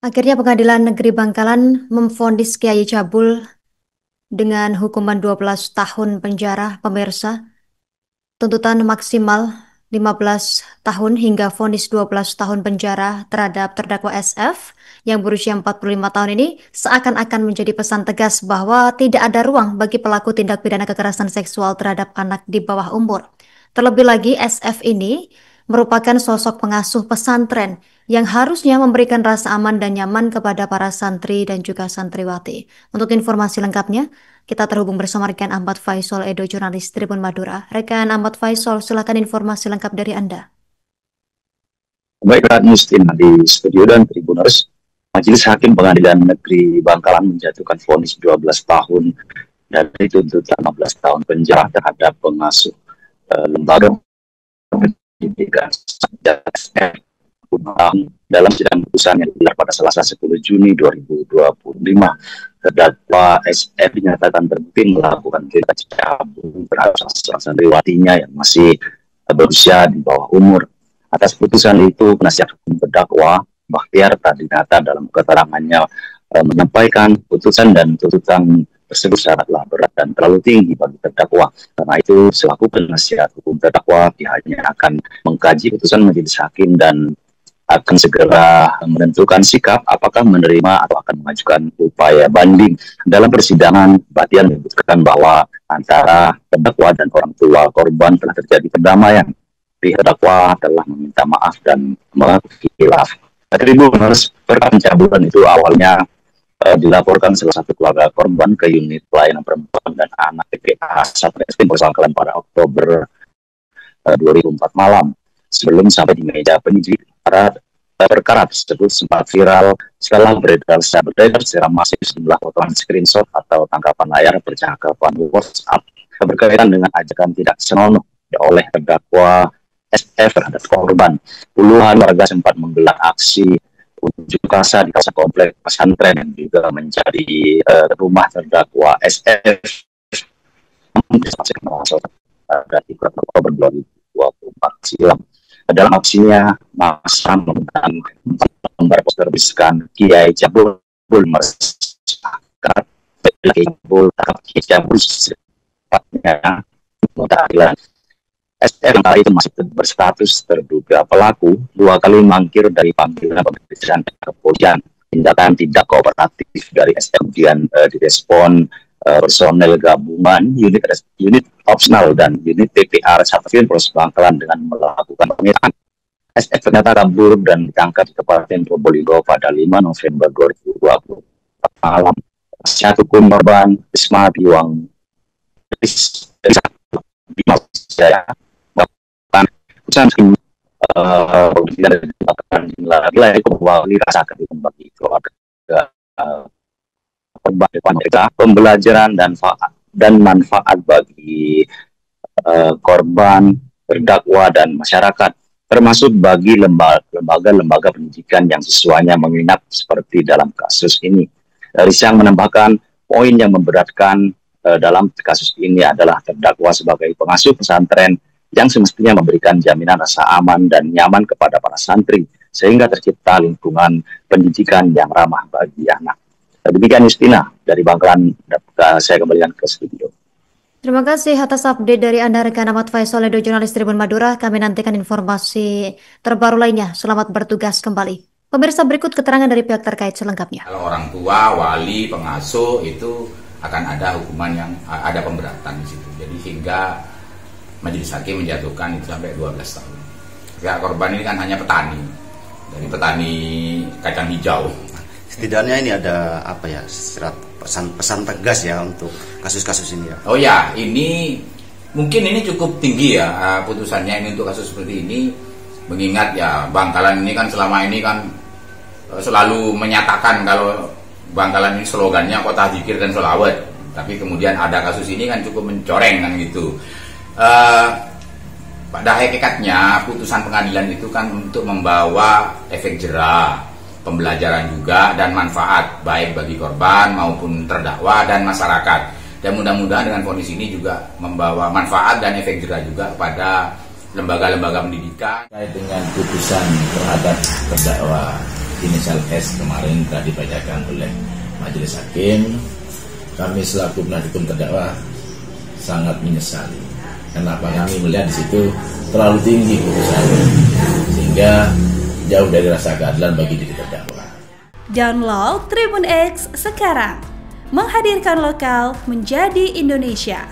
Akhirnya Pengadilan Negeri Bangkalan memvondis Kiai Cabul dengan hukuman 12 tahun penjara, pemirsa. Tuntutan maksimal 15 tahun hingga vonis 12 tahun penjara terhadap terdakwa SF yang berusia 45 tahun ini seakan-akan menjadi pesan tegas bahwa tidak ada ruang bagi pelaku tindak pidana kekerasan seksual terhadap anak di bawah umur. Terlebih lagi, SF ini merupakan sosok pengasuh pesantren yang harusnya memberikan rasa aman dan nyaman kepada para santri dan juga santriwati. Untuk informasi lengkapnya, kita terhubung bersama rekan Ahmad Faisal Edo, jurnalis Tribun Madura. Rekan Ahmad Faisal, silakan informasi lengkap dari Anda. Baik, Mustina di studio dan Tribuners. Majelis Hakim Pengadilan Negeri Bangkalan menjatuhkan vonis 12 tahun dari tuntutan 15 tahun penjara terhadap pengasuh lembaga pendidikan dalam sidang putusan yang digelar pada Selasa 10 Juni 2025. Terdakwa SF dinyatakan terbukti melakukan tindak cabul terhadap salah santriwatinya yang masih berusia di bawah umur. Atas putusan itu, penasihat hukum terdakwa Bakhtiar Tadinata dalam keterangannya menyampaikan putusan dan tuntutan tersebut sangatlah berat dan terlalu tinggi bagi terdakwa. Karena itu, selaku penasihat hukum terdakwa, pihaknya akan mengkaji putusan majelis hakim dan akan segera menentukan sikap apakah menerima atau akan mengajukan upaya banding. Dalam persidangan, Bakhtiar menyebutkan bahwa antara terdakwa dan orang tua korban telah terjadi perdamaian. Pihak terdakwa telah meminta maaf dan mengakui khilaf. Tribuners, perkara pencabulan itu awalnya dilaporkan salah satu keluarga korban ke unit pelayanan perempuan dan anak TPA Satreskrim Bangkalan pada Oktober 2004 malam. Sebelum sampai di meja penyidik, perkara tersebut sempat viral setelah beredar secara masif sejumlah potongan screenshot atau tangkapan layar percakapan WhatsApp berkaitan dengan ajakan tidak senonoh oleh terdakwa SF terhadap korban. Puluhan warga sempat menggelar aksi unjuk rasa di kawasan komplek pesantren yang juga menjadi rumah terdakwa SF pada 3 Oktober 2024 silam. Dalam aksinya, massa menggunakan 4 lembar poster berisikan Kiai Cabul meresahkan Kiai Cabul Kiai Cabul sepatnya keadilan. SF yang kali itu masih berstatus terduga pelaku 2 kali mangkir dari panggilan pemeriksaan kepolisian. Tindakan tidak kooperatif dari SF kemudian direspon personel gabungan unit opsional dan unit TPR Satreskrim Polres Bangkalan dengan melakukan penyitaan. SF ternyata kabur dan ditangkap di Kabupaten Probolinggo pada 5 November 2020 malam. Penasihat hukum korban Risma Biwang Jaya putusan lagi kembali rasa keadilan bagi keluarga korban, pembelajaran dan manfaat bagi korban, terdakwa dan masyarakat, termasuk bagi lembaga-lembaga pendidikan yang siswanya menginap seperti dalam kasus ini. Risang menambahkan poin yang memberatkan dalam kasus ini adalah terdakwa sebagai pengasuh pesantren yang semestinya memberikan jaminan rasa aman dan nyaman kepada para santri, sehingga tercipta lingkungan pendidikan yang ramah bagi anak. Demikian Justina dari Bangkalan, saya kembalikan ke studio. Terima kasih atas update dari Anda, rekan Ahmad Faisal Edo, jurnalis Tribun Madura. Kami nantikan informasi terbaru lainnya. Selamat bertugas kembali. Pemirsa, berikut keterangan dari pihak terkait selengkapnya. Kalau orang tua, wali, pengasuh itu akan ada hukuman yang ada pemberatan di situ. Jadi sehingga majelis hakim menjatuhkan itu sampai 12 tahun. Ya, korban ini kan hanya petani, dari petani kacang hijau. Setidaknya ini ada apa ya, pesan tegas ya untuk kasus-kasus ini ya. Oh ya, ini mungkin ini cukup tinggi ya putusannya ini untuk kasus seperti ini. Mengingat ya Bangkalan ini kan selama ini kan selalu menyatakan kalau Bangkalan ini slogannya kota zikir dan sholawat. Tapi kemudian ada kasus ini kan cukup mencoreng kan gitu. Pada hakikatnya putusan pengadilan itu kan untuk membawa efek jera, pembelajaran juga dan manfaat baik bagi korban maupun terdakwa dan masyarakat. Dan mudah-mudahan dengan vonis ini juga membawa manfaat dan efek jera juga pada lembaga-lembaga pendidikan. Terkait dengan putusan terhadap terdakwa inisial S kemarin telah dibacakan oleh majelis hakim. Kami selaku penasihat hukum terdakwa sangat menyesali. Kenapa kami melihat di situ terlalu tinggi putusannya, sehingga jauh dari rasa keadilan bagi diri terdakwa. Download Tribun X sekarang, menghadirkan lokal menjadi Indonesia.